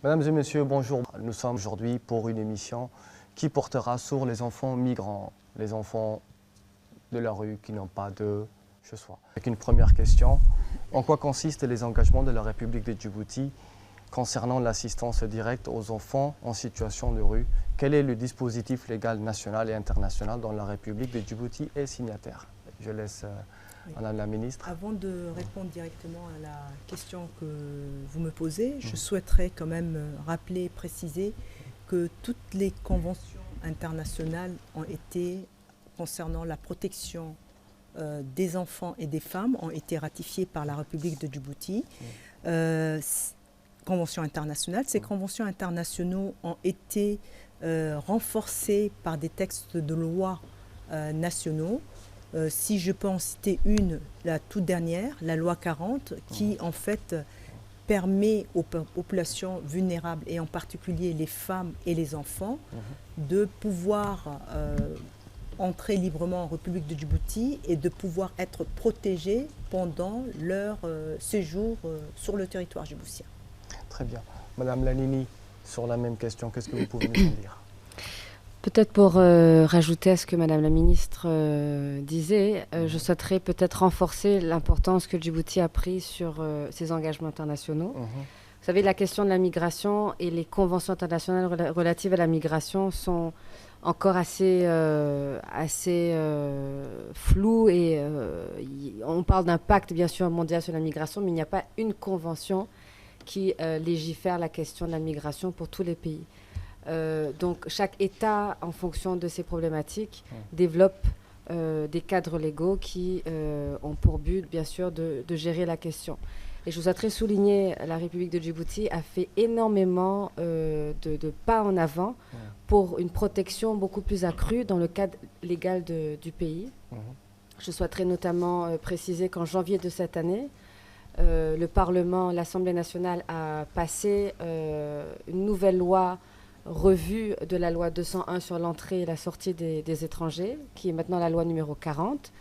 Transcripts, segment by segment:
Mesdames et messieurs, bonjour. Nous sommes aujourd'hui pour une émission qui portera sur les enfants migrants, les enfants de la rue qui n'ont pas de chez soi. Avec une première question, en quoi consistent les engagements de la République de Djibouti concernant l'assistance directe aux enfants en situation de rue? Quel est le dispositif légal national et international dont la République de Djibouti est signataire? Je laisse Madame la ministre. Avant de répondre directement à la question que vous me posez, je souhaiterais quand même rappeler et préciser que toutes les conventions internationales ont été, concernant la protection des enfants et des femmes, ont été ratifiées par la République de Djibouti. Conventions internationales. Ces conventions internationaux ont été renforcées par des textes de loi nationaux. Si je peux en citer une, la toute dernière, la loi 40, qui en fait permet aux populations vulnérables, et en particulier les femmes et les enfants, de pouvoir entrer librement en République de Djibouti et de pouvoir être protégés pendant leur séjour sur le territoire djiboutien. Très bien. Madame Lanini, sur la même question, qu'est-ce que vous pouvez nous en dire? Peut-être pour rajouter à ce que Madame la ministre disait, je souhaiterais peut-être renforcer l'importance que Djibouti a pris sur ses engagements internationaux. Vous savez, la question de la migration et les conventions internationales relatives à la migration sont encore assez floues et on parle d'un pacte bien sûr mondial sur la migration, mais il n'y a pas une convention qui légifère la question de la migration pour tous les pays. Donc chaque État, en fonction de ses problématiques, développe des cadres légaux qui ont pour but, bien sûr, de gérer la question. Et je souhaiterais souligner, la République de Djibouti a fait énormément de pas en avant pour une protection beaucoup plus accrue dans le cadre légal du pays. Je souhaiterais notamment préciser qu'en janvier de cette année, le Parlement, l'Assemblée nationale a passé une nouvelle loi revue de la loi 201 sur l'entrée et la sortie des étrangers, qui est maintenant la loi numéro 40.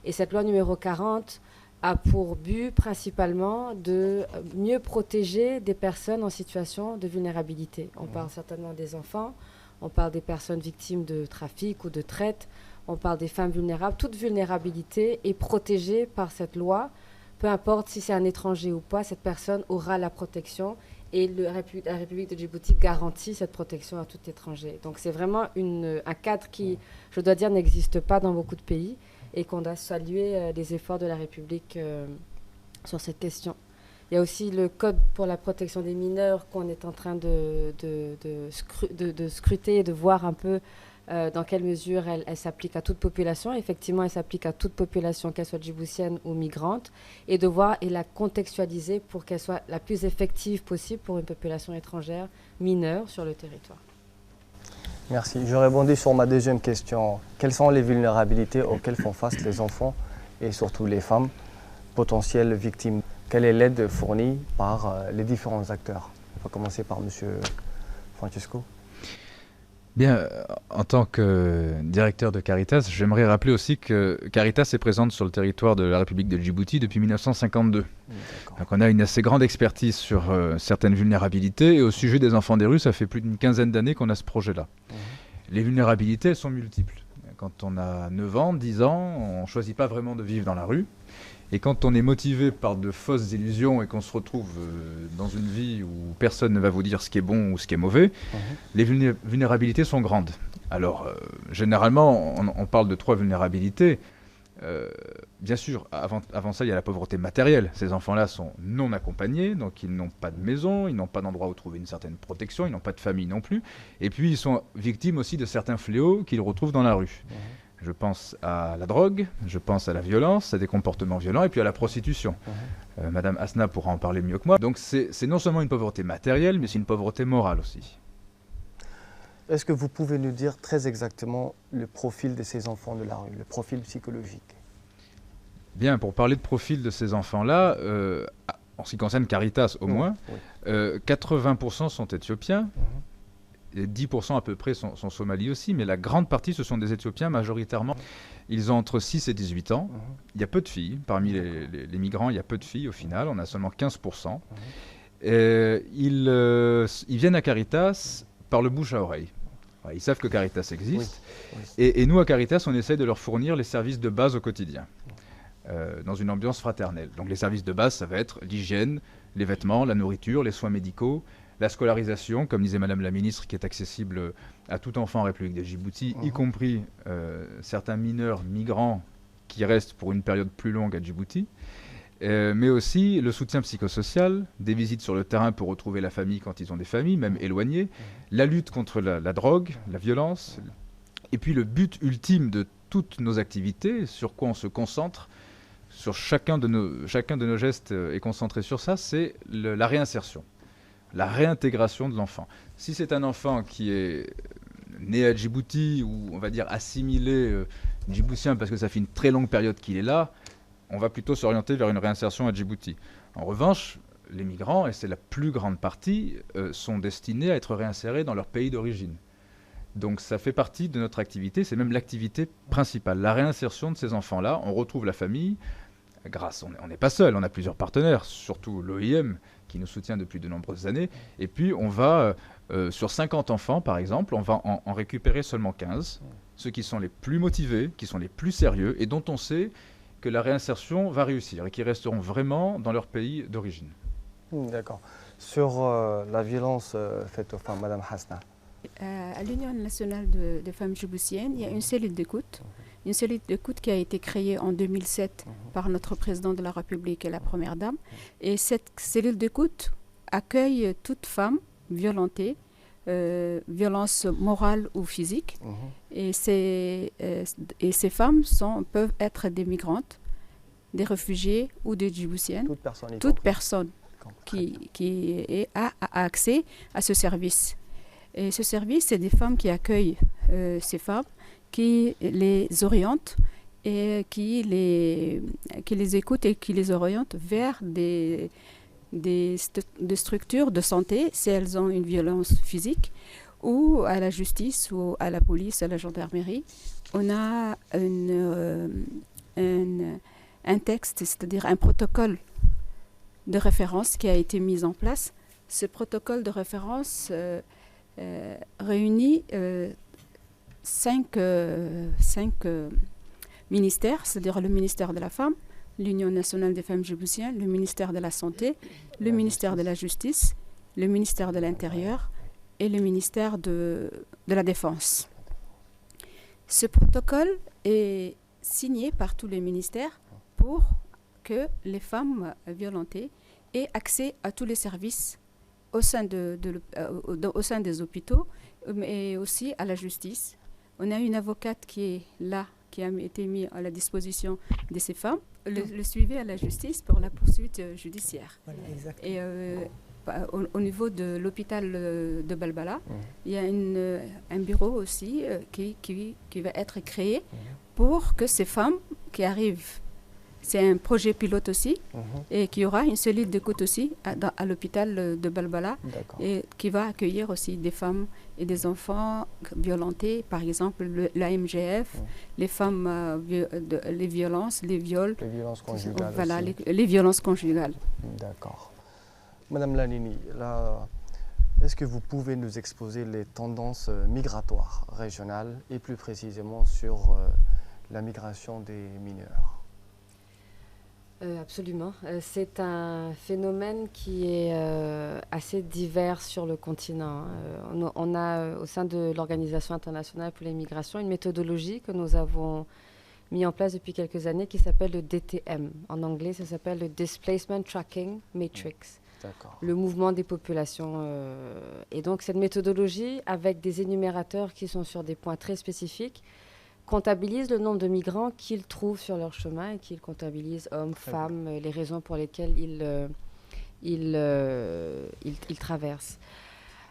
Et cette loi numéro 40 a pour but principalement de mieux protéger des personnes en situation de vulnérabilité. On parle certainement des enfants, on parle des personnes victimes de trafic ou de traite, on parle des femmes vulnérables. Toute vulnérabilité est protégée par cette loi. Peu importe si c'est un étranger ou pas, cette personne aura la protection. Et la République de Djibouti garantit cette protection à tout étranger. Donc c'est vraiment un cadre qui, je dois dire, n'existe pas dans beaucoup de pays et qu'on doit saluer les efforts de la République sur cette question. Il y a aussi le Code pour la protection des mineurs qu'on est en train de scruter et de voir un peu dans quelle mesure elle s'applique à toute population. Effectivement, elle s'applique à toute population, qu'elle soit djiboutienne ou migrante, et de voir et la contextualiser pour qu'elle soit la plus effective possible pour une population étrangère mineure sur le territoire. Merci. Je répondis sur ma deuxième question. Quelles sont les vulnérabilités auxquelles font face les enfants et surtout les femmes potentielles victimes? Quelle est l'aide fournie par les différents acteurs? On va commencer par M. Francesco. Bien, en tant que directeur de Caritas, j'aimerais rappeler aussi que Caritas est présente sur le territoire de la République de Djibouti depuis 1952. Donc on a une assez grande expertise sur certaines vulnérabilités, et au sujet des enfants des rues, ça fait plus d'une quinzaine d'années qu'on a ce projet-là. Les vulnérabilités, elles sont multiples. Quand on a 9 ans, 10 ans, on ne choisit pas vraiment de vivre dans la rue. Et quand on est motivé par de fausses illusions et qu'on se retrouve dans une vie où personne ne va vous dire ce qui est bon ou ce qui est mauvais, les vulnérabilités sont grandes. Alors, généralement, on parle de 3 vulnérabilités. Bien sûr, avant ça, il y a la pauvreté matérielle. Ces enfants-là sont non accompagnés, donc ils n'ont pas de maison, ils n'ont pas d'endroit où trouver une certaine protection, ils n'ont pas de famille non plus. Et puis, ils sont victimes aussi de certains fléaux qu'ils retrouvent dans la rue. Je pense à la drogue, je pense à la violence, à des comportements violents, et puis à la prostitution. Madame Asna pourra en parler mieux que moi. Donc c'est non seulement une pauvreté matérielle, mais c'est une pauvreté morale aussi. Est-ce que vous pouvez nous dire très exactement le profil de ces enfants de la rue, le profil psychologique? Bien, pour parler de profil de ces enfants-là, en ce qui concerne Caritas au moins, 80% sont éthiopiens. Et 10% à peu près sont Somalis aussi, mais la grande partie, ce sont des Éthiopiens majoritairement. Ils ont entre 6 et 18 ans. Il y a peu de filles. Parmi les migrants, il y a peu de filles au final. On a seulement 15%. Ils viennent à Caritas par le bouche à oreille. Ils savent que Caritas existe. Oui. Et nous, à Caritas, on essaie de leur fournir les services de base au quotidien, dans une ambiance fraternelle. Donc les services de base, ça va être l'hygiène, les vêtements, la nourriture, les soins médicaux, la scolarisation, comme disait Madame la Ministre, qui est accessible à tout enfant en République de Djibouti, y compris certains mineurs migrants qui restent pour une période plus longue à Djibouti. Mais aussi le soutien psychosocial, des visites sur le terrain pour retrouver la famille quand ils ont des familles, même éloignées, la lutte contre la drogue, la violence, et puis le but ultime de toutes nos activités, sur quoi on se concentre, sur chacun de nos gestes est concentré sur ça, c'est la réinsertion, la réintégration de l'enfant. Si c'est un enfant qui est né à Djibouti, ou on va dire assimilé djiboutien parce que ça fait une très longue période qu'il est là, on va plutôt s'orienter vers une réinsertion à Djibouti. En revanche, les migrants, et c'est la plus grande partie, sont destinés à être réinsérés dans leur pays d'origine. Donc ça fait partie de notre activité, c'est même l'activité principale. La réinsertion de ces enfants-là, on retrouve la famille, on n'est pas seul, on a plusieurs partenaires, surtout l'OIM qui nous soutient depuis de nombreuses années, et puis on va, sur 50 enfants par exemple, on va en récupérer seulement 15, ceux qui sont les plus motivés, qui sont les plus sérieux, et dont on sait que la réinsertion va réussir et qui resteront vraiment dans leur pays d'origine. D'accord. Sur la violence faite aux femmes, Madame Hasna. À l'Union nationale des femmes djiboutiennes, il y a une cellule d'écoute. Une cellule d'écoute qui a été créée en 2007 par notre président de la République et la Première Dame. Et cette cellule d'écoute accueille toute femme violentée, violence morale ou physique. Et ces femmes peuvent être des migrantes, des réfugiés ou des djiboutiennes. Toute personne qui a accès à ce service. Et ce service, c'est des femmes qui accueillent ces femmes, qui les orientent et qui les écoutent et qui les orientent vers des structures de santé si elles ont une violence physique, ou à la justice, ou à la police, à la gendarmerie. On a un texte, c'est-à-dire un protocole de référence qui a été mis en place. Ce protocole de référence réunit 5 ministères, c'est-à-dire le ministère de la Femme, l'Union nationale des femmes djiboutiennes, le ministère de la Santé, le ministère de la Justice, le ministère de l'Intérieur et le ministère de la Défense. Ce protocole est signé par tous les ministères pour que les femmes violentées aient accès à tous les services au sein des hôpitaux, mais aussi à la justice. On a une avocate qui est là, qui a été mise à la disposition de ces femmes, le suivi à la justice pour la poursuite judiciaire. Voilà, et au niveau de l'hôpital de Balbala, il y a un bureau aussi qui va être créé pour que ces femmes qui arrivent, c'est un projet pilote aussi, et qui aura une cellule d'écoute aussi à l'hôpital de Balbala, et qui va accueillir aussi des femmes et des enfants violentés, par exemple l'AMGF, les femmes, les violences, les viols. Les violences conjugales. Voilà, les violences conjugales. D'accord. Madame Lanini, est-ce que vous pouvez nous exposer les tendances migratoires régionales et plus précisément sur la migration des mineurs? Absolument. C'est un phénomène qui est assez divers sur le continent. On a au sein de l'Organisation internationale pour les migrations une méthodologie que nous avons mis en place depuis quelques années qui s'appelle le DTM. En anglais, ça s'appelle le Displacement Tracking Matrix. Le mouvement des populations. Et donc cette méthodologie, avec des énumérateurs qui sont sur des points très spécifiques, comptabilise le nombre de migrants qu'ils trouvent sur leur chemin et qu'ils comptabilisent hommes, femmes, les raisons pour lesquelles ils traversent.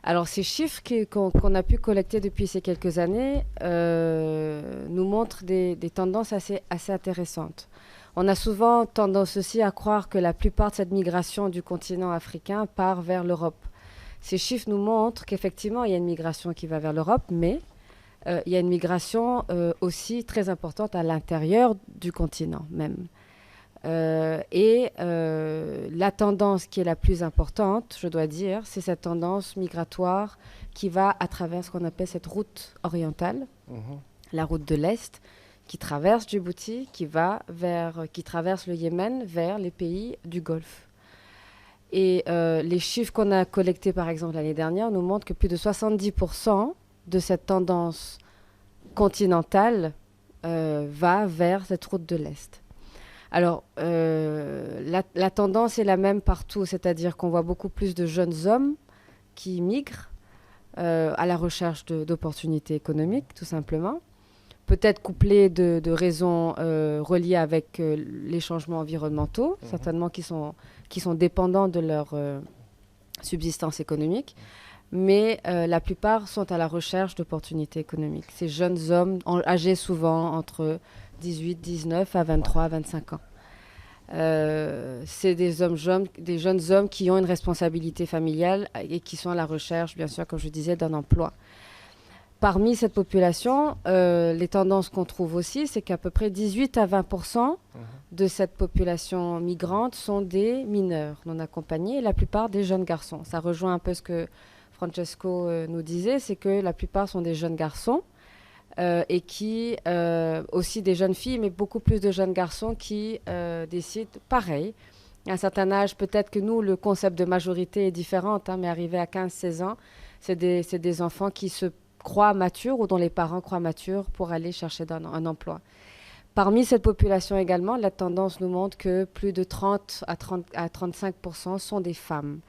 Alors ces chiffres qu'on a pu collecter depuis ces quelques années nous montrent des tendances assez intéressantes. On a souvent tendance aussi à croire que la plupart de cette migration du continent africain part vers l'Europe. Ces chiffres nous montrent qu'effectivement il y a une migration qui va vers l'Europe, mais il y a une migration aussi très importante à l'intérieur du continent même. La tendance qui est la plus importante, je dois dire, c'est cette tendance migratoire qui va à travers ce qu'on appelle cette route orientale, la route de l'Est, qui traverse Djibouti, qui traverse le Yémen vers les pays du Golfe. Et les chiffres qu'on a collectés, par exemple, l'année dernière, nous montrent que plus de 70% de cette tendance continentale va vers cette route de l'Est. Alors, la tendance est la même partout, c'est-à-dire qu'on voit beaucoup plus de jeunes hommes qui migrent à la recherche d'opportunités économiques, tout simplement. Peut-être couplées de raisons reliées avec les changements environnementaux, certainement qui sont dépendants de leur subsistance économique. Mais la plupart sont à la recherche d'opportunités économiques. Ces jeunes hommes, âgés souvent entre 18, 19 à 23, 25 ans. C'est des jeunes hommes qui ont une responsabilité familiale et qui sont à la recherche, bien sûr, comme je disais, d'un emploi. Parmi cette population, les tendances qu'on trouve aussi, c'est qu'à peu près 18 à 20% de cette population migrante sont des mineurs non accompagnés et la plupart des jeunes garçons. Ça rejoint un peu ce que Francesco nous disait, c'est que la plupart sont des jeunes garçons et qui, aussi des jeunes filles, mais beaucoup plus de jeunes garçons qui décident pareil. À un certain âge, peut-être que nous, le concept de majorité est différent, mais arrivé à 15-16 ans, c'est des enfants qui se croient matures ou dont les parents croient matures pour aller chercher un emploi. Parmi cette population également, la tendance nous montre que plus de 30 à 35% sont des femmes.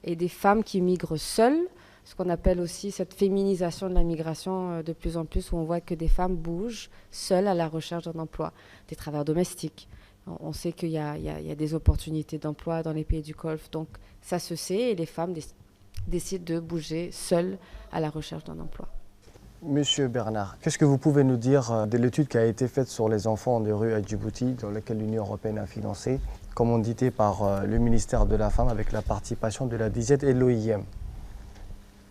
Et des femmes qui migrent seules, ce qu'on appelle aussi cette féminisation de la migration de plus en plus, où on voit que des femmes bougent seules à la recherche d'un emploi, des travailleurs domestiques. On sait qu'il y a des opportunités d'emploi dans les pays du Golfe, donc ça se sait, et les femmes décident de bouger seules à la recherche d'un emploi. Monsieur Bernard, qu'est-ce que vous pouvez nous dire de l'étude qui a été faite sur les enfants de rue à Djibouti, dans laquelle l'Union européenne a financé, commanditée par le ministère de la Femme avec la participation de la DIZED et l'OIM?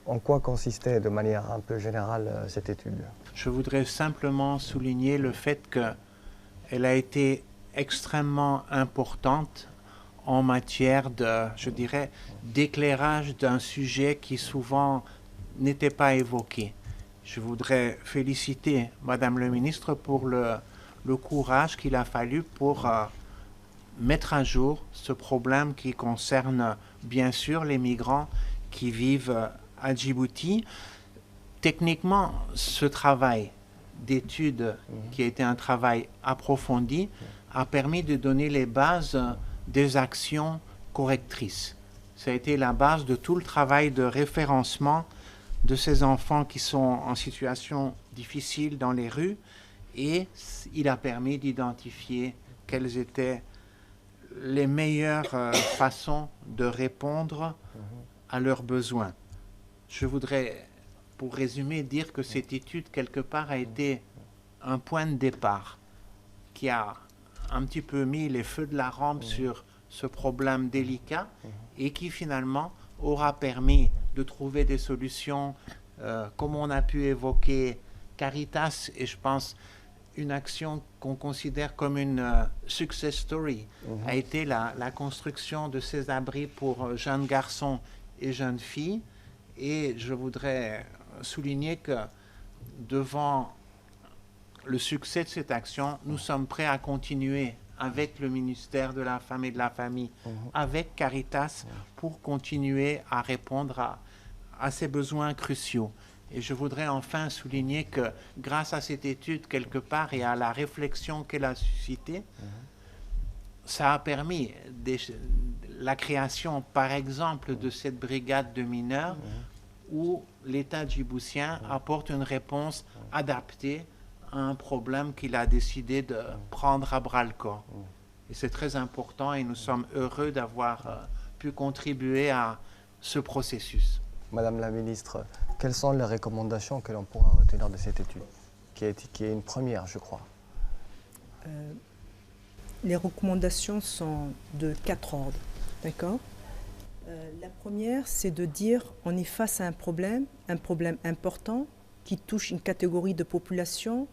En quoi consistait de manière un peu générale cette étude? Je voudrais simplement souligner le fait qu'elle a été extrêmement importante en matière de, je dirais, d'éclairage d'un sujet qui souvent n'était pas évoqué. Je voudrais féliciter Madame le ministre pour le courage qu'il a fallu pour mettre à jour ce problème qui concerne bien sûr les migrants qui vivent à Djibouti. Techniquement, ce travail d'étude, qui a été un travail approfondi, a permis de donner les bases des actions correctrices. Ça a été la base de tout le travail de référencement de ces enfants qui sont en situation difficile dans les rues, et il a permis d'identifier quelles étaient les meilleures façons de répondre à leurs besoins. Je voudrais, pour résumer, dire que cette étude, quelque part, a été un point de départ qui a un petit peu mis les feux de la rampe sur ce problème délicat et qui, finalement, aura permis de trouver des solutions, comme on a pu évoquer Caritas, et je pense une action qu'on considère comme une success story, a été la construction de ces abris pour jeunes garçons et jeunes filles. Et je voudrais souligner que devant le succès de cette action, nous sommes prêts à continuer avec le ministère de la Femme et de la Famille, avec Caritas, pour continuer à répondre à ces besoins cruciaux. Et je voudrais enfin souligner que grâce à cette étude, quelque part, et à la réflexion qu'elle a suscitée, ça a permis la création, par exemple, de cette brigade de mineurs où l'État djiboutien apporte une réponse adaptée à un problème qu'il a décidé de prendre à bras-le-corps. Et c'est très important et nous sommes heureux d'avoir pu contribuer à ce processus. Madame la ministre, quelles sont les recommandations que l'on pourra retenir de cette étude, qui est une première, je crois? Les recommandations sont de 4 ordres, d'accord? La première, c'est de dire on est face à un problème important qui touche une catégorie de population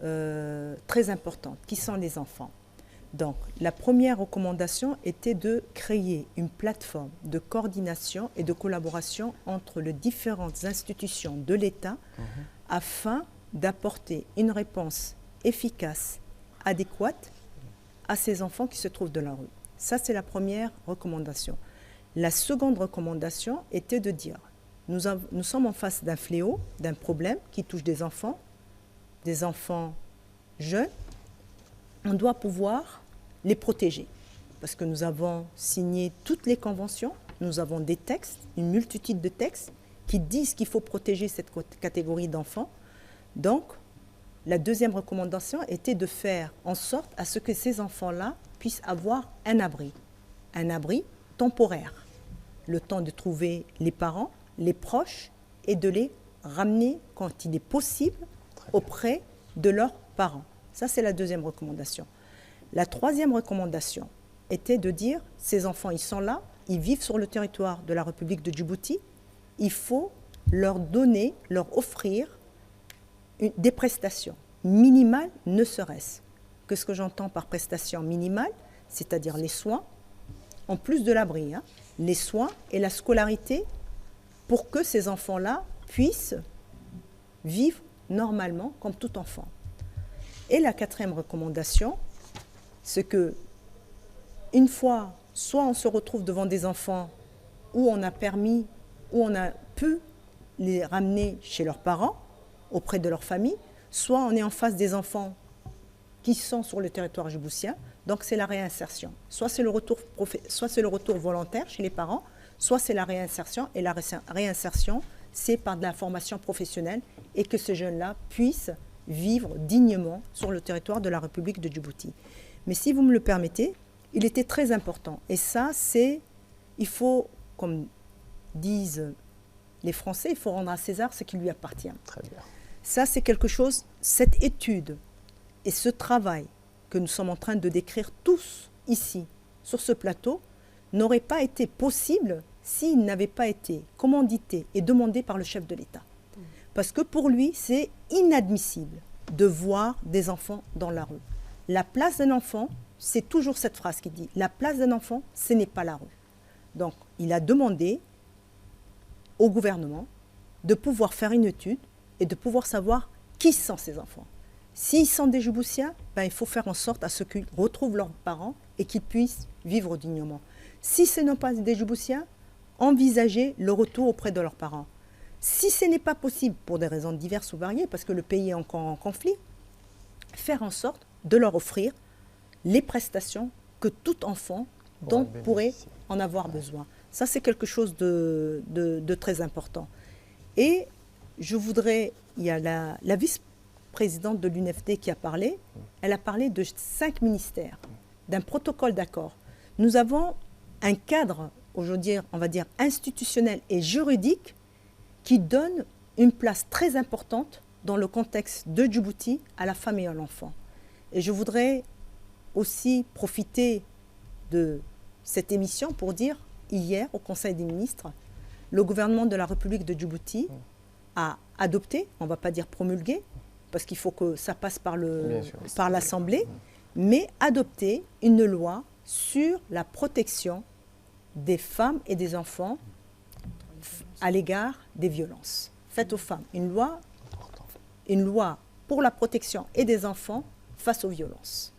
très importante, qui sont les enfants. Donc, la première recommandation était de créer une plateforme de coordination et de collaboration entre les différentes institutions de l'État afin d'apporter une réponse efficace, adéquate à ces enfants qui se trouvent dans la rue. Ça, c'est la première recommandation. La seconde recommandation était de dire, nous sommes en face d'un fléau, d'un problème qui touche des enfants jeunes. On doit pouvoir les protéger parce que nous avons signé toutes les conventions, nous avons des textes, une multitude de textes qui disent qu'il faut protéger cette catégorie d'enfants. Donc, la deuxième recommandation était de faire en sorte à ce que ces enfants-là puissent avoir un abri temporaire, le temps de trouver les parents, les proches et de les ramener quand il est possible auprès de leurs parents. Ça, c'est la deuxième recommandation. La troisième recommandation était de dire, ces enfants, ils sont là, ils vivent sur le territoire de la République de Djibouti, il faut leur donner, leur offrir des prestations minimales, ne serait-ce. Qu'est-ce que j'entends par prestations minimales? C'est-à-dire les soins, en plus de l'abri, les soins et la scolarité pour que ces enfants-là puissent vivre normalement comme tout enfant. Et la quatrième recommandation, c'est que une fois, soit on se retrouve devant des enfants où on a pu les ramener chez leurs parents, auprès de leur famille, soit on est en face des enfants qui sont sur le territoire djiboutien, donc c'est la réinsertion. Soit c'est le retour volontaire chez les parents, soit c'est la réinsertion, et la réinsertion, c'est par de la formation professionnelle et que ces jeunes-là puissent vivre dignement sur le territoire de la République de Djibouti. Mais si vous me le permettez, il était très important. Et ça, il faut, comme disent les Français, il faut rendre à César ce qui lui appartient. Très bien. Ça, c'est quelque chose, cette étude et ce travail que nous sommes en train de décrire tous ici, sur ce plateau, n'aurait pas été possible s'il n'avait pas été commandité et demandé par le chef de l'État. Parce que pour lui, c'est inadmissible de voir des enfants dans la rue. La place d'un enfant, c'est toujours cette phrase qui dit, la place d'un enfant, ce n'est pas la rue. Donc, il a demandé au gouvernement de pouvoir faire une étude et de pouvoir savoir qui sont ces enfants. S'ils sont des Djiboutiens, il faut faire en sorte à ce qu'ils retrouvent leurs parents et qu'ils puissent vivre dignement. Si ce n'est pas des Djiboutiens, envisager le retour auprès de leurs parents. Si ce n'est pas possible pour des raisons diverses ou variées, parce que le pays est encore en conflit, faire en sorte de leur offrir les prestations que tout enfant dont pourrait en avoir besoin. Ça, c'est quelque chose de très important. Et je voudrais, il y a la vice-présidente de l'UNFD qui a parlé, elle a parlé de 5 ministères, d'un protocole d'accord. Nous avons un cadre, aujourd'hui, on va dire, institutionnel et juridique qui donne une place très importante dans le contexte de Djibouti à la femme et à l'enfant. Et je voudrais aussi profiter de cette émission pour dire, hier, au Conseil des ministres, le gouvernement de la République de Djibouti a adopté, on ne va pas dire promulgué, parce qu'il faut que ça passe par l'Assemblée, mais adopté une loi sur la protection des femmes et des enfants à l'égard des violences faites aux femmes. Une loi pour la protection et des enfants face aux violences.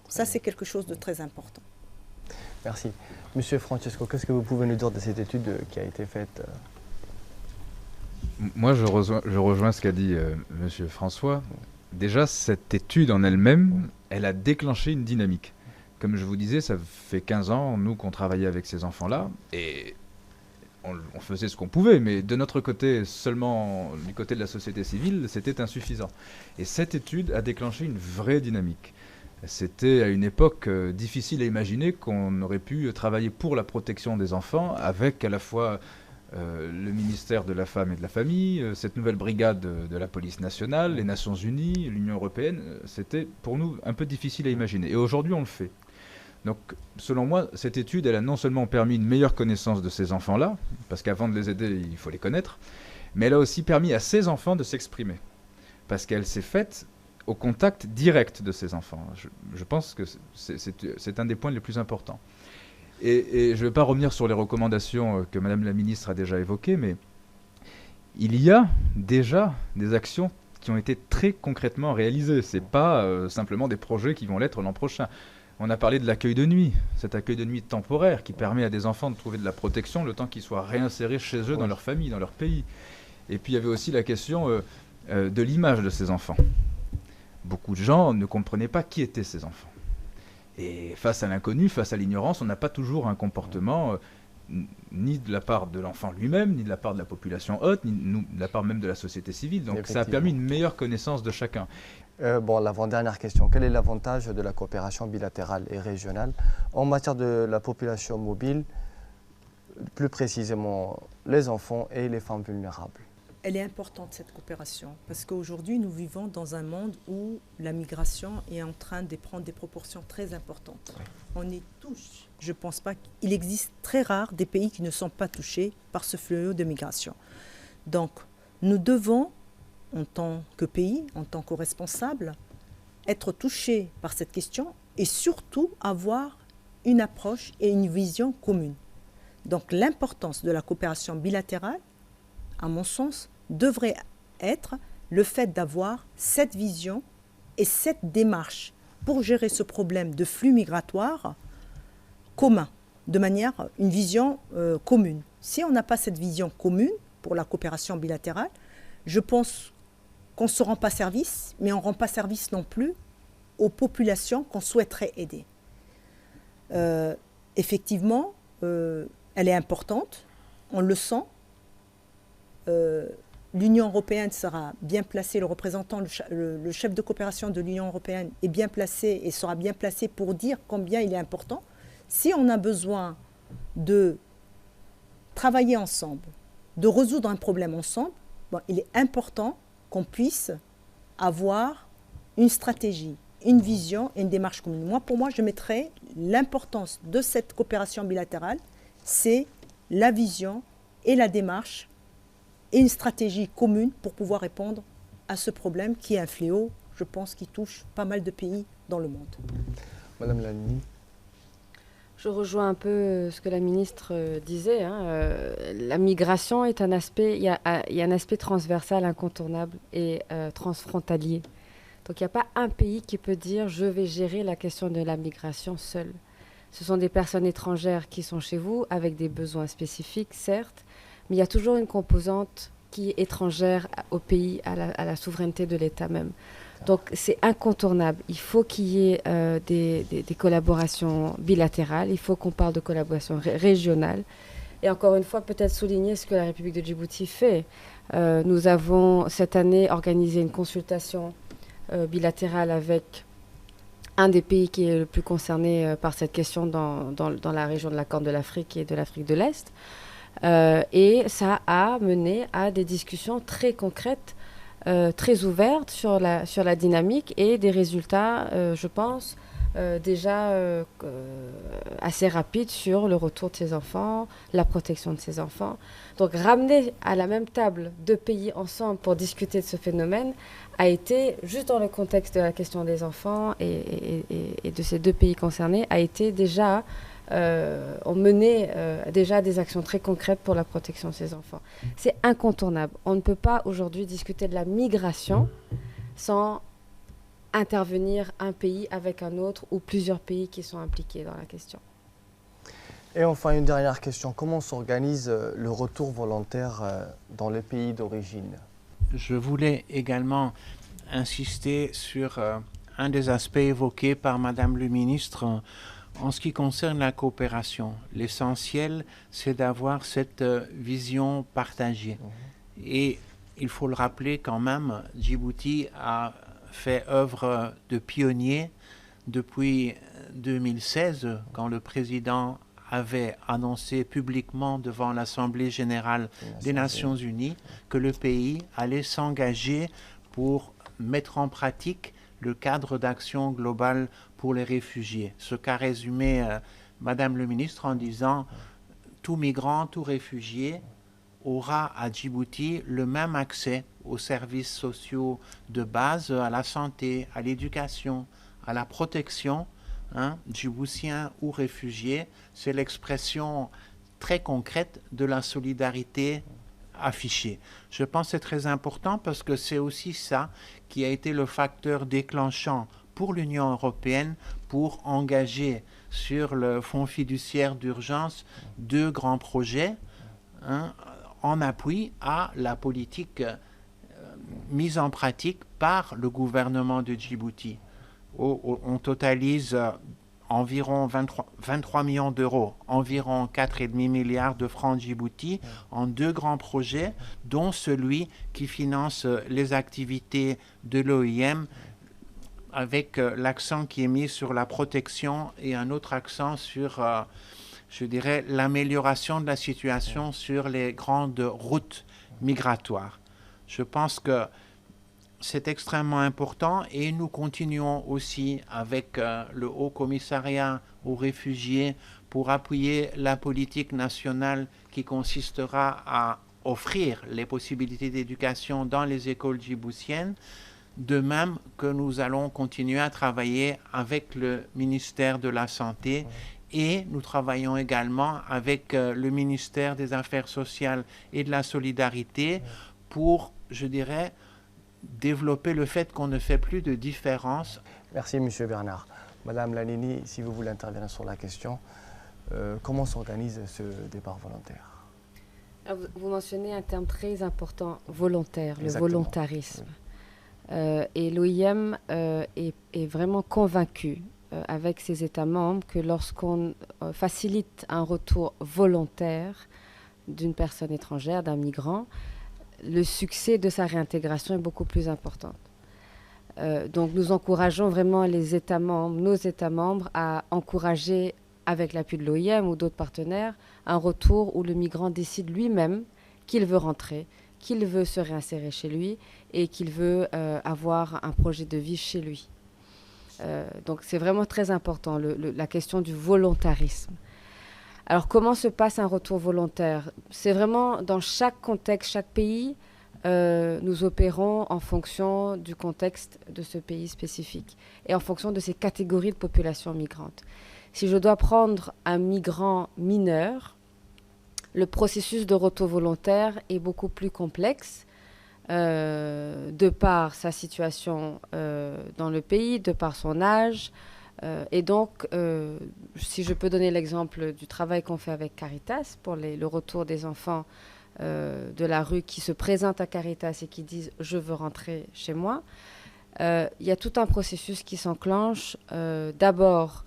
Ça, c'est quelque chose de très important. Merci. Monsieur Francesco, qu'est-ce que vous pouvez nous dire de cette étude qui a été faite? Moi, je rejoins ce qu'a dit Monsieur François. Déjà, cette étude en elle-même, elle a déclenché une dynamique. Comme je vous disais, ça fait 15 ans, nous, qu'on travaillait avec ces enfants-là, et on faisait ce qu'on pouvait, mais de notre côté, seulement du côté de la société civile, c'était insuffisant. Et cette étude a déclenché une vraie dynamique. C'était à une époque difficile à imaginer qu'on aurait pu travailler pour la protection des enfants avec à la fois le ministère de la Femme et de la Famille, cette nouvelle brigade de la police nationale, les Nations Unies, l'Union européenne. C'était pour nous un peu difficile à imaginer. Et aujourd'hui, on le fait. Donc, selon moi, cette étude, elle a non seulement permis une meilleure connaissance de ces enfants-là, parce qu'avant de les aider, il faut les connaître, mais elle a aussi permis à ces enfants de s'exprimer. Parce qu'elle s'est faite au contact direct de ces enfants. Je pense que c'est un des points les plus importants. Et je ne vais pas revenir sur les recommandations que Madame la Ministre a déjà évoquées, mais il y a déjà des actions qui ont été très concrètement réalisées. Ce n'est pas simplement des projets qui vont l'être l'an prochain. On a parlé de l'accueil de nuit, cet accueil de nuit temporaire qui permet à des enfants de trouver de la protection le temps qu'ils soient réinsérés chez eux, dans leur famille, dans leur pays. Et puis il y avait aussi la question de l'image de ces enfants. Beaucoup de gens ne comprenaient pas qui étaient ces enfants. Et face à l'inconnu, face à l'ignorance, on n'a pas toujours un comportement ni de la part de l'enfant lui-même, ni de la part de la population haute, ni de la part même de la société civile. Donc ça a permis une meilleure connaissance de chacun. Bon, l'avant-dernière question. Quel est l'avantage de la coopération bilatérale et régionale en matière de la population mobile, plus précisément les enfants et les femmes vulnérables? Elle est importante, cette coopération, parce qu'aujourd'hui, nous vivons dans un monde où la migration est en train de prendre des proportions très importantes. On est tous, je ne pense pas qu'il existe très rare des pays qui ne sont pas touchés par ce fléau de migration. Donc, nous devons, en tant que pays, en tant que responsables, être touchés par cette question et surtout avoir une approche et une vision commune. Donc, l'importance de la coopération bilatérale, à mon sens, devrait être le fait d'avoir cette vision et cette démarche pour gérer ce problème de flux migratoire commun, de manière, une vision commune. Si on n'a pas cette vision commune pour la coopération bilatérale, je pense qu'on ne se rend pas service, mais on ne rend pas service non plus aux populations qu'on souhaiterait aider. Effectivement, elle est importante, on le sent. L'Union européenne sera bien placée, le représentant, le chef de coopération de l'Union européenne est bien placé et sera bien placé pour dire combien il est important. Si on a besoin de travailler ensemble, de résoudre un problème ensemble, bon, il est important qu'on puisse avoir une stratégie, une vision et une démarche commune. Pour moi, je mettrais l'importance de cette coopération bilatérale, c'est la vision et la démarche et une stratégie commune pour pouvoir répondre à ce problème qui est un fléau, je pense, qui touche pas mal de pays dans le monde. Madame Lalini. Je rejoins un peu ce que la ministre disait. La migration est un aspect, il y a un aspect transversal, incontournable et transfrontalier. Donc il n'y a pas un pays qui peut dire « je vais gérer la question de la migration seul ». Ce sont des personnes étrangères qui sont chez vous avec des besoins spécifiques, certes, mais il y a toujours une composante qui est étrangère au pays, à la souveraineté de l'État même. Donc c'est incontournable. Il faut qu'il y ait des collaborations bilatérales, il faut qu'on parle de collaboration régionale. Et encore une fois, peut-être souligner ce que la République de Djibouti fait. Nous avons cette année organisé une consultation bilatérale avec un des pays qui est le plus concerné par cette question dans la région de la Corne de l'Afrique et de l'Afrique de l'Est. Et ça a mené à des discussions très concrètes, très ouvertes sur la dynamique et des résultats, je pense, déjà assez rapides sur le retour de ces enfants, la protection de ces enfants. Donc ramener à la même table deux pays ensemble pour discuter de ce phénomène a été, juste dans le contexte de la question des enfants et de ces deux pays concernés, a été déjà... ont mené déjà des actions très concrètes pour la protection de ces enfants. C'est incontournable. On ne peut pas aujourd'hui discuter de la migration sans intervenir un pays avec un autre ou plusieurs pays qui sont impliqués dans la question. Et enfin, une dernière question. Comment s'organise le retour volontaire dans les pays d'origine? Je voulais également insister sur un des aspects évoqués par Madame le ministre en ce qui concerne la coopération. L'essentiel, c'est d'avoir cette vision partagée. Et il faut le rappeler quand même, Djibouti a fait œuvre de pionnier depuis 2016, quand le président avait annoncé publiquement devant l'Assemblée générale des Nations Unies que le pays allait s'engager pour mettre en pratique le cadre d'action globale pour les réfugiés. Ce qu'a résumé Madame le ministre en disant « Tout migrant, tout réfugié aura à Djibouti le même accès aux services sociaux de base, à la santé, à l'éducation, à la protection, djiboutiens ou réfugiés. C'est l'expression très concrète de la solidarité affichée. Je pense que c'est très important parce que c'est aussi ça qui a été le facteur déclenchant pour l'Union européenne pour engager sur le Fonds fiduciaire d'urgence 2 grands projets en appui à la politique mise en pratique par le gouvernement de Djibouti. On totalise environ 23 millions d'euros, environ 4,5 milliards de francs Djibouti en 2 grands projets, dont celui qui finance les activités de l'OIM avec l'accent qui est mis sur la protection et un autre accent sur, je dirais, l'amélioration de la situation sur les grandes routes migratoires. Je pense que c'est extrêmement important et nous continuons aussi avec le Haut Commissariat aux réfugiés pour appuyer la politique nationale qui consistera à offrir les possibilités d'éducation dans les écoles djiboutiennes, de même que nous allons continuer à travailler avec le ministère de la Santé et nous travaillons également avec le ministère des Affaires sociales et de la Solidarité pour, je dirais, développer le fait qu'on ne fait plus de différence. Merci, M. Bernard. Madame Lanini, si vous voulez intervenir sur la question, comment s'organise ce départ volontaire? Vous mentionnez un terme très important, volontaire, Exactement. Le volontarisme. Et l'OIM est vraiment convaincu avec ses États membres que lorsqu'on facilite un retour volontaire d'une personne étrangère, d'un migrant, le succès de sa réintégration est beaucoup plus important. Donc nous encourageons vraiment les États membres, nos États membres, à encourager, avec l'appui de l'OIM ou d'autres partenaires, un retour où le migrant décide lui-même qu'il veut rentrer, qu'il veut se réinsérer chez lui et qu'il veut avoir un projet de vie chez lui. Donc c'est vraiment très important, la question du volontarisme. Alors comment se passe un retour volontaire? C'est vraiment dans chaque contexte, chaque pays, nous opérons en fonction du contexte de ce pays spécifique et en fonction de ces catégories de population migrante. Si je dois prendre un migrant mineur, le processus de retour volontaire est beaucoup plus complexe de par sa situation dans le pays, de par son âge. Et donc, si je peux donner l'exemple du travail qu'on fait avec Caritas pour le retour des enfants de la rue qui se présentent à Caritas et qui disent « je veux rentrer chez moi », il y a tout un processus qui s'enclenche. D'abord,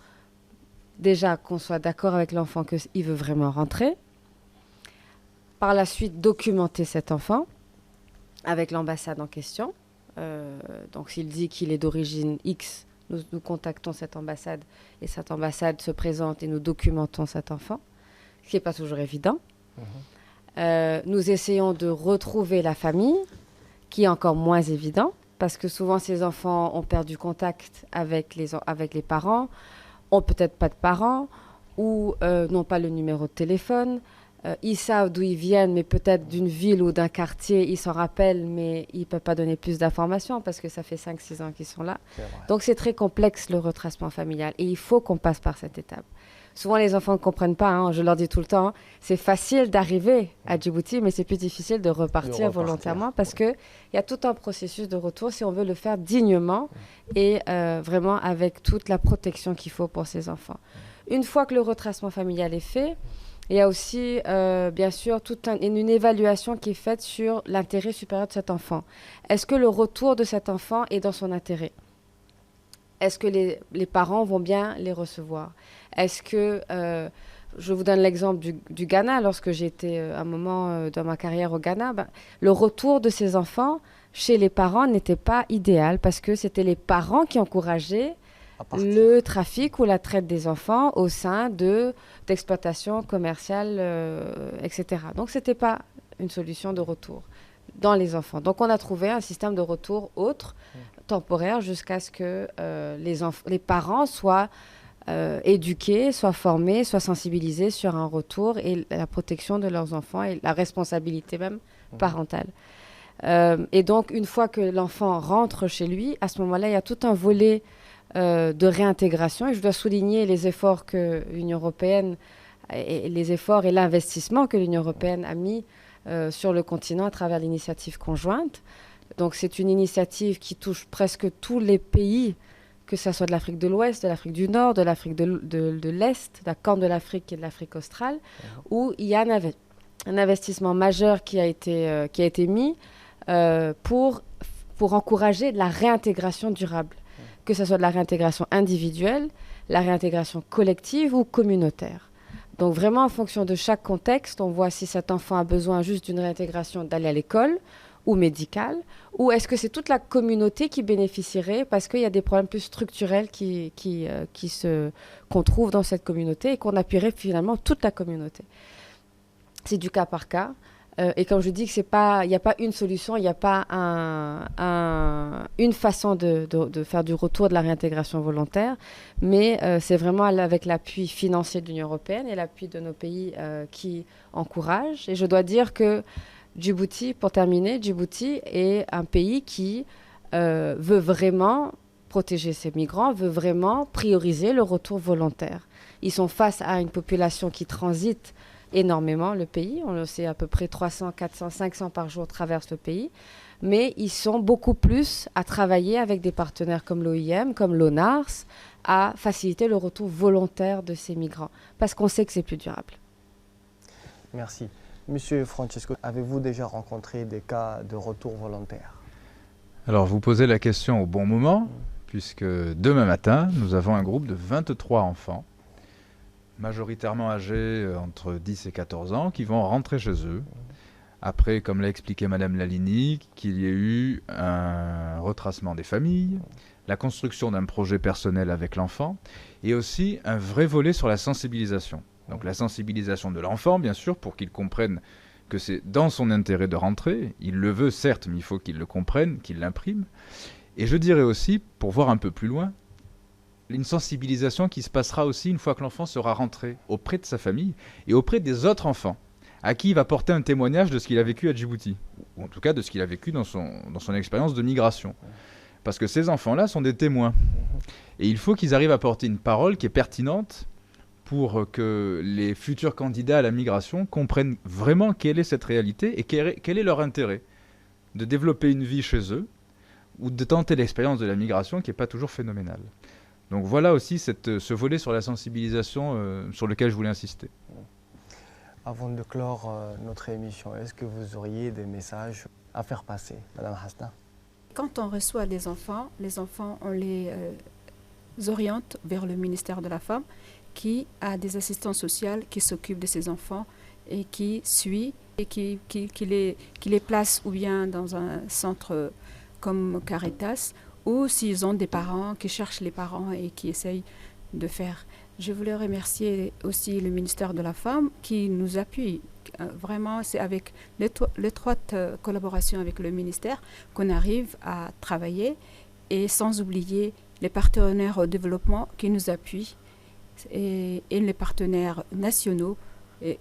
déjà qu'on soit d'accord avec l'enfant qu'il veut vraiment rentrer. Par la suite, documenter cet enfant avec l'ambassade en question. Donc, s'il dit qu'il est d'origine X, nous contactons cette ambassade et cette ambassade se présente et nous documentons cet enfant, ce qui n'est pas toujours évident. Nous essayons de retrouver la famille, qui est encore moins évident, parce que souvent ces enfants ont perdu contact avec les parents, ont peut-être pas de parents ou n'ont pas le numéro de téléphone. Ils savent d'où ils viennent, mais peut-être d'une ville ou d'un quartier, ils s'en rappellent, mais ils ne peuvent pas donner plus d'informations parce que ça fait 5-6 ans qu'ils sont là. Donc c'est très complexe le retracement familial et il faut qu'on passe par cette étape. Souvent les enfants ne comprennent pas, je leur dis tout le temps, c'est facile d'arriver à Djibouti, mais c'est plus difficile de repartir volontairement parce qu'il y a tout un processus de retour si on veut le faire dignement et vraiment avec toute la protection qu'il faut pour ces enfants. Une fois que le retracement familial est fait, il y a aussi, bien sûr, une évaluation qui est faite sur l'intérêt supérieur de cet enfant. Est-ce que le retour de cet enfant est dans son intérêt? Est-ce que les parents vont bien les recevoir? Est-ce que, je vous donne l'exemple du Ghana, lorsque j'étais un moment dans ma carrière au Ghana, le retour de ces enfants chez les parents n'était pas idéal parce que c'était les parents qui encourageaient le trafic ou la traite des enfants au sein d'exploitations commerciales, etc. Donc, ce n'était pas une solution de retour dans les enfants. Donc, on a trouvé un système de retour autre, temporaire, jusqu'à ce que les parents soient éduqués, soient formés, soient sensibilisés sur un retour et la protection de leurs enfants et la responsabilité même parentale. Et donc, une fois que l'enfant rentre chez lui, à ce moment-là, il y a tout un volet de réintégration. Et je dois souligner les efforts que l'Union européenne, et les efforts et l'investissement que l'Union européenne a mis sur le continent à travers l'initiative conjointe. Donc, c'est une initiative qui touche presque tous les pays, que ce soit de l'Afrique de l'Ouest, de l'Afrique du Nord, de l'Afrique de l'Est, de la Corne de l'Afrique et de l'Afrique australe, où il y a un investissement majeur qui a été mis pour encourager la réintégration durable, que ce soit de la réintégration individuelle, la réintégration collective ou communautaire. Donc vraiment, en fonction de chaque contexte, on voit si cet enfant a besoin juste d'une réintégration d'aller à l'école ou médicale, ou est-ce que c'est toute la communauté qui bénéficierait parce qu'il y a des problèmes plus structurels qu'on trouve dans cette communauté et qu'on appuierait finalement toute la communauté. C'est du cas par cas. Et comme je dis, il n'y a pas une solution, il n'y a pas une façon de faire du retour de la réintégration volontaire, mais c'est vraiment avec l'appui financier de l'Union européenne et l'appui de nos pays qui encouragent. Et je dois dire que Djibouti, pour terminer, Djibouti est un pays qui veut vraiment protéger ses migrants, veut vraiment prioriser le retour volontaire. Ils sont face à une population qui transite énormément le pays. On le sait, à peu près 300, 400, 500 par jour traversent le pays. Mais ils sont beaucoup plus à travailler avec des partenaires comme l'OIM, comme l'ONARS, à faciliter le retour volontaire de ces migrants, parce qu'on sait que c'est plus durable. Merci. Monsieur Francesco, avez-vous déjà rencontré des cas de retour volontaire? Alors, vous posez la question au bon moment, puisque demain matin, nous avons un groupe de 23 enfants, majoritairement âgés entre 10 et 14 ans, qui vont rentrer chez eux. Après, comme l'a expliqué Madame Lalini, qu'il y ait eu un retracement des familles, la construction d'un projet personnel avec l'enfant, et aussi un vrai volet sur la sensibilisation. Donc la sensibilisation de l'enfant, bien sûr, pour qu'il comprenne que c'est dans son intérêt de rentrer. Il le veut, certes, mais il faut qu'il le comprenne, qu'il l'imprime. Et je dirais aussi, pour voir un peu plus loin, une sensibilisation qui se passera aussi une fois que l'enfant sera rentré auprès de sa famille et auprès des autres enfants, à qui il va porter un témoignage de ce qu'il a vécu à Djibouti, ou en tout cas de ce qu'il a vécu dans son expérience de migration. Parce que ces enfants-là sont des témoins. Et il faut qu'ils arrivent à porter une parole qui est pertinente pour que les futurs candidats à la migration comprennent vraiment quelle est cette réalité et quel est leur intérêt de développer une vie chez eux ou de tenter l'expérience de la migration qui n'est pas toujours phénoménale. Donc voilà aussi ce volet sur la sensibilisation sur lequel je voulais insister. Avant de clore notre émission, est-ce que vous auriez des messages à faire passer, Madame Hasna? Quand on reçoit les enfants, on les oriente vers le ministère de la Femme qui a des assistants sociaux qui s'occupent de ces enfants et qui suit et qui les place ou bien dans un centre comme Caritas ou s'ils ont des parents qui cherchent les parents et qui essayent de faire. Je voulais remercier aussi le ministère de la Femme qui nous appuie. Vraiment, c'est avec l'étroite collaboration avec le ministère qu'on arrive à travailler et sans oublier les partenaires au développement qui nous appuient et les partenaires nationaux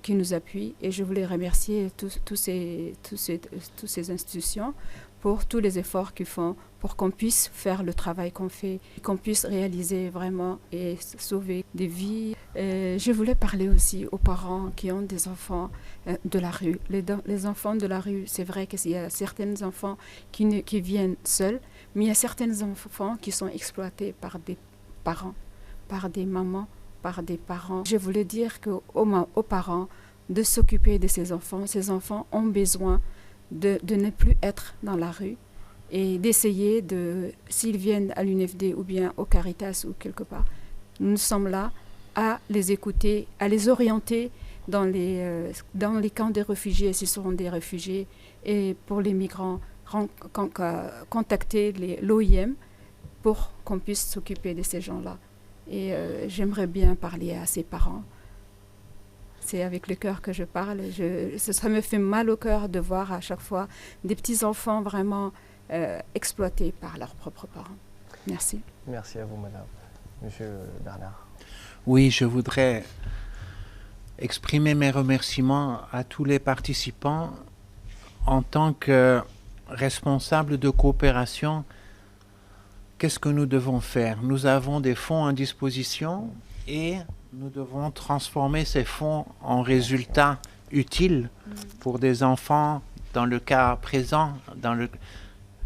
qui nous appuient. Et je voulais remercier toutes ces institutions pour tous les efforts qu'ils font pour qu'on puisse faire le travail qu'on fait, qu'on puisse réaliser vraiment et sauver des vies. Je voulais parler aussi aux parents qui ont des enfants de la rue. Les enfants de la rue, c'est vrai qu'il y a certains enfants qui viennent seuls, mais il y a certains enfants qui sont exploités par des parents, par des mamans, par des parents. Je voulais dire aux parents de s'occuper de ces enfants. Ces enfants ont besoin de ne plus être dans la rue et d'essayer s'ils viennent à l'UNFD ou bien au Caritas ou quelque part, nous sommes là à les écouter, à les orienter dans les camps des réfugiés, s'ils seront des réfugiés, et pour les migrants, contacter l'OIM pour qu'on puisse s'occuper de ces gens-là. Et j'aimerais bien parler à ses parents. C'est avec le cœur que je parle. Ça me fait mal au cœur de voir à chaque fois des petits-enfants vraiment exploités par leurs propres parents. Merci. Merci à vous, madame. Monsieur Bernard. Oui, je voudrais exprimer mes remerciements à tous les participants en tant que responsables de coopération, qu'est-ce que nous devons faire? Nous avons des fonds à disposition et nous devons transformer ces fonds en résultats utiles pour des enfants, dans le cas présent,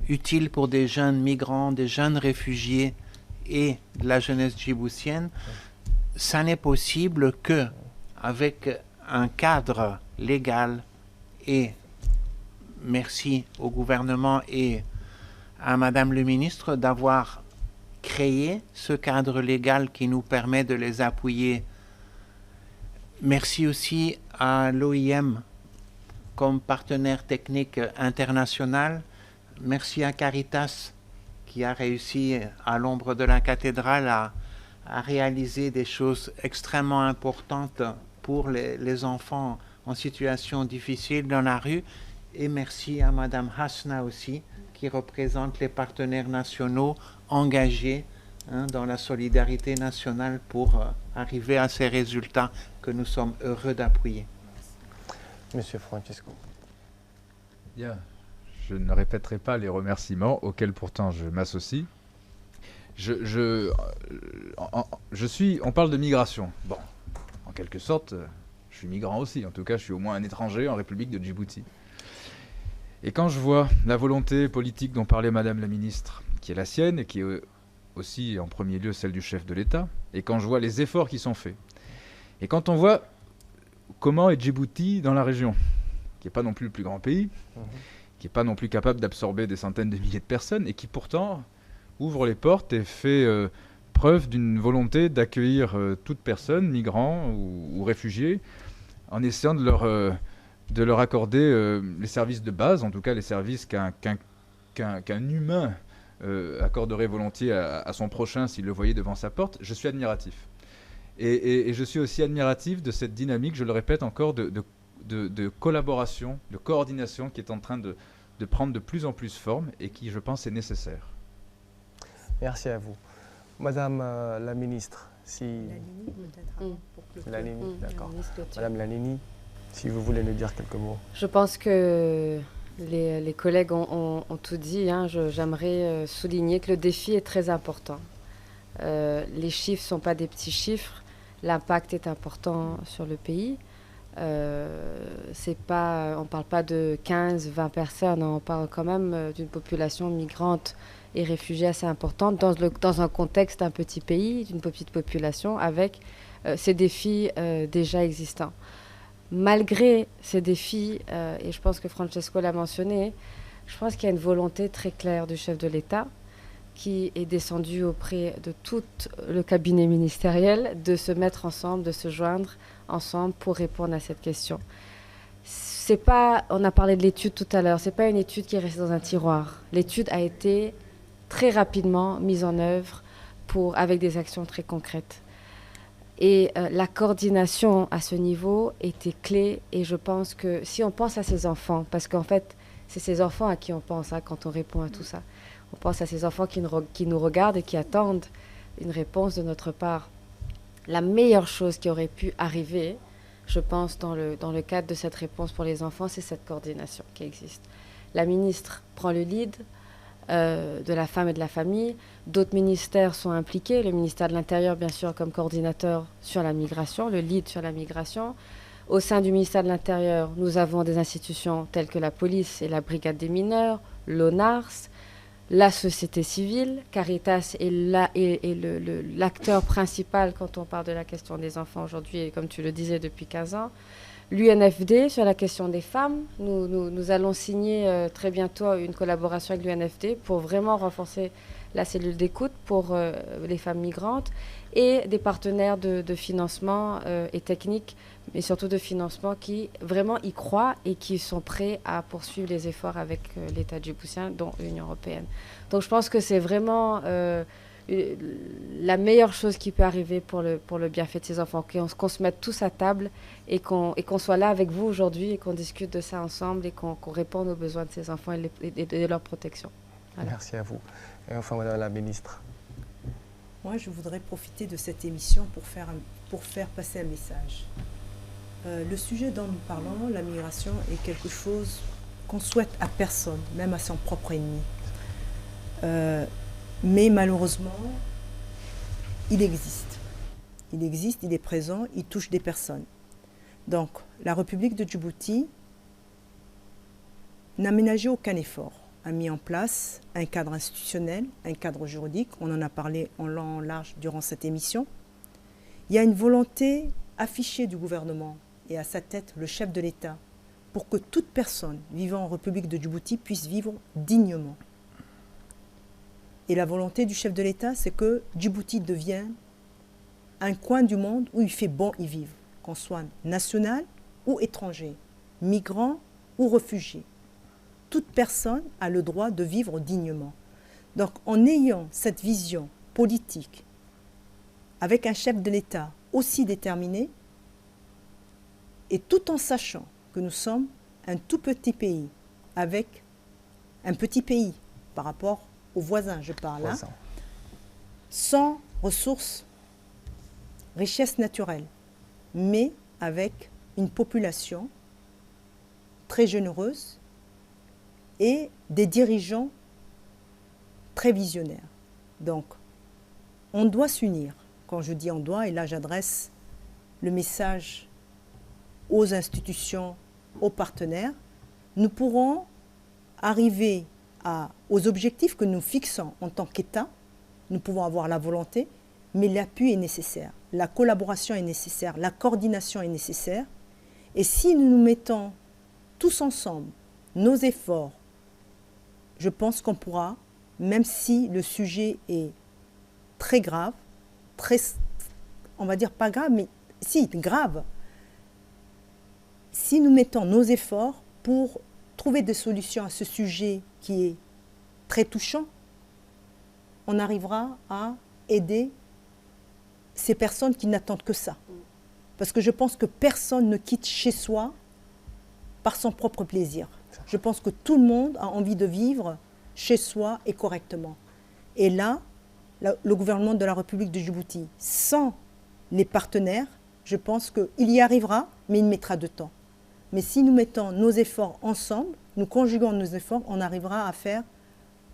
utiles pour des jeunes migrants, des jeunes réfugiés et de la jeunesse djiboutienne. Ça n'est possible que avec un cadre légal, et merci au gouvernement et à Madame le ministre d'avoir créé ce cadre légal qui nous permet de les appuyer. Merci aussi à l'OIM comme partenaire technique international. Merci à Caritas qui a réussi à l'ombre de la cathédrale à réaliser des choses extrêmement importantes pour les enfants en situation difficile dans la rue. Et merci à Madame Hasna aussi, qui représente les partenaires nationaux engagés dans la solidarité nationale pour arriver à ces résultats que nous sommes heureux d'appuyer. Monsieur Francesco. Bien, je ne répéterai pas les remerciements auxquels pourtant je m'associe. On parle de migration. Bon, en quelque sorte, je suis migrant aussi. En tout cas, je suis au moins un étranger en République de Djibouti. Et quand je vois la volonté politique dont parlait Madame la Ministre, qui est la sienne et qui est aussi en premier lieu celle du chef de l'État, et quand je vois les efforts qui sont faits, et quand on voit comment est Djibouti dans la région, qui n'est pas non plus le plus grand pays, qui n'est pas non plus capable d'absorber des centaines de milliers de personnes, et qui pourtant ouvre les portes et fait preuve d'une volonté d'accueillir toute personne, migrants ou réfugiés, en essayant de leur accorder les services de base, en tout cas les services qu'un humain accorderait volontiers à son prochain s'il le voyait devant sa porte. Je suis admiratif. Et je suis aussi admiratif de cette dynamique, je le répète encore, de collaboration, de coordination qui est en train de prendre de plus en plus forme et qui, je pense, est nécessaire. Merci à vous. Madame la ministre, si... Lanini, d'accord. Madame Lanini, si vous voulez nous dire quelques mots. Je pense que les collègues ont tout dit. J'aimerais souligner que le défi est très important. Les chiffres ne sont pas des petits chiffres. L'impact est important sur le pays. On ne parle pas de 15, 20 personnes. On parle quand même d'une population migrante et réfugiés assez importantes dans un contexte d'un petit pays, d'une petite population, avec ces défis déjà existants. Malgré ces défis, et je pense que Francesco l'a mentionné, je pense qu'il y a une volonté très claire du chef de l'État qui est descendu auprès de tout le cabinet ministériel de se mettre ensemble, de se joindre ensemble pour répondre à cette question. On a parlé de l'étude tout à l'heure, ce n'est pas une étude qui est restée dans un tiroir. L'étude a été très rapidement mise en œuvre avec des actions très concrètes. Et la coordination à ce niveau était clé. Et je pense que si on pense à ces enfants, parce qu'en fait, c'est ces enfants à qui on pense quand on répond à tout ça. On pense à ces enfants qui nous regardent et qui attendent une réponse de notre part. La meilleure chose qui aurait pu arriver, je pense, dans le cadre de cette réponse pour les enfants, c'est cette coordination qui existe. La ministre prend le lead de la femme et de la famille. D'autres ministères sont impliqués. Le ministère de l'Intérieur, bien sûr, comme coordinateur sur la migration, le lead sur la migration. Au sein du ministère de l'Intérieur, nous avons des institutions telles que la police et la brigade des mineurs, l'ONARS, la société civile. Caritas est l'acteur principal quand on parle de la question des enfants aujourd'hui, et comme tu le disais, depuis 15 ans. L'UNFD sur la question des femmes. Nous allons signer très bientôt une collaboration avec l'UNFD pour vraiment renforcer la cellule d'écoute pour les femmes migrantes, et des partenaires de financement et techniques, mais surtout de financement qui vraiment y croient et qui sont prêts à poursuivre les efforts avec l'État djiboutien, dont l'Union européenne. Donc je pense que c'est vraiment la meilleure chose qui peut arriver pour le bienfait de ces enfants, qu'on se mette tous à table et qu'on soit là avec vous aujourd'hui et qu'on discute de ça ensemble et qu'on réponde aux besoins de ces enfants et de leur protection. Voilà. Merci à vous. Et enfin, Madame la ministre. Moi, je voudrais profiter de cette émission pour faire passer un message. Le sujet dont nous parlons, la migration, est quelque chose qu'on souhaite à personne, même à son propre ennemi. Mais malheureusement, il existe. Il existe, il est présent, il touche des personnes. Donc, la République de Djibouti n'a ménagé aucun effort, a mis en place un cadre institutionnel, un cadre juridique, on en a parlé en long en large durant cette émission. Il y a une volonté affichée du gouvernement et à sa tête le chef de l'État pour que toute personne vivant en République de Djibouti puisse vivre dignement. Et la volonté du chef de l'État, c'est que Djibouti devienne un coin du monde où il fait bon y vivre, qu'on soit national ou étranger, migrant ou réfugié. Toute personne a le droit de vivre dignement. Donc en ayant cette vision politique, avec un chef de l'État aussi déterminé, et tout en sachant que nous sommes un tout petit pays, avec un petit pays par rapport aux voisins, je parle, hein, sans ressources, richesses naturelles, mais avec une population très généreuse et des dirigeants très visionnaires. Donc, on doit s'unir. Quand je dis on doit, et là j'adresse le message aux institutions, aux partenaires, nous pourrons arriver aux objectifs que nous fixons en tant qu'État. Nous pouvons avoir la volonté, mais l'appui est nécessaire, la collaboration est nécessaire, la coordination est nécessaire. Et si nous nous mettons tous ensemble nos efforts, je pense qu'on pourra, même si le sujet est très grave, on va dire pas grave, mais si, grave, si nous mettons nos efforts pour trouver des solutions à ce sujet qui est très touchant, on arrivera à aider ces personnes qui n'attendent que ça. Parce que je pense que personne ne quitte chez soi par son propre plaisir. Je pense que tout le monde a envie de vivre chez soi et correctement. Et là, le gouvernement de la République de Djibouti, sans les partenaires, je pense qu'il y arrivera, mais il mettra de temps. Mais si nous mettons nos efforts ensemble, nous conjuguons nos efforts, on arrivera à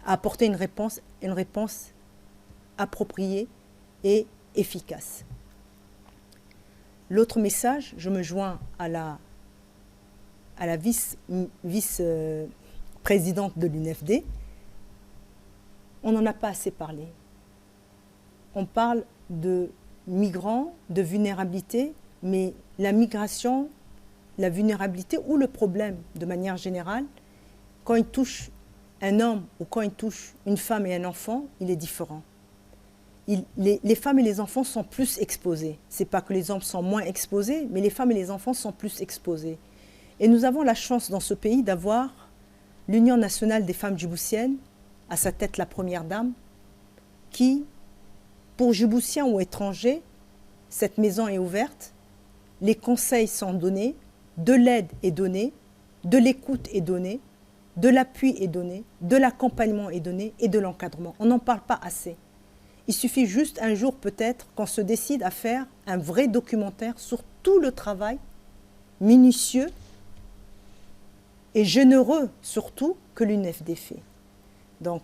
apporter une réponse appropriée et efficace. L'autre message, je me joins à la vice-présidente de l'UNFD. On n'en a pas assez parlé. On parle de migrants, de vulnérabilité, mais la migration, la vulnérabilité ou le problème de manière générale, quand il touche un homme ou quand il touche une femme et un enfant, il est différent. Les femmes et les enfants sont plus exposés. Ce n'est pas que les hommes sont moins exposés, mais les femmes et les enfants sont plus exposés. Et nous avons la chance dans ce pays d'avoir l'Union nationale des femmes djiboutiennes, à sa tête la première dame, qui, pour Djiboutiens ou étrangers, cette maison est ouverte, les conseils sont donnés, de l'aide est donnée, de l'écoute est donnée, de l'appui est donné, de l'accompagnement est donné et de l'encadrement. On n'en parle pas assez. Il suffit juste un jour peut-être qu'on se décide à faire un vrai documentaire sur tout le travail minutieux et généreux surtout que l'UNFD fait. Donc,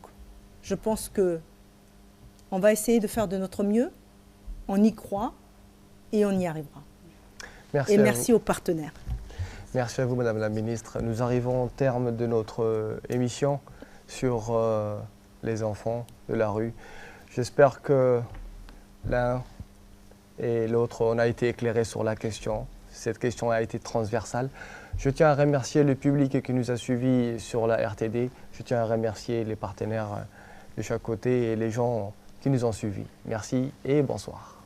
je pense qu'on va essayer de faire de notre mieux, on y croit et on y arrivera. Merci et merci aux partenaires. Merci à vous, Madame la Ministre. Nous arrivons au terme de notre émission sur les enfants de la rue. J'espère que l'un et l'autre, on a été éclairés sur la question. Cette question a été transversale. Je tiens à remercier le public qui nous a suivis sur la RTD. Je tiens à remercier les partenaires de chaque côté et les gens qui nous ont suivis. Merci et bonsoir.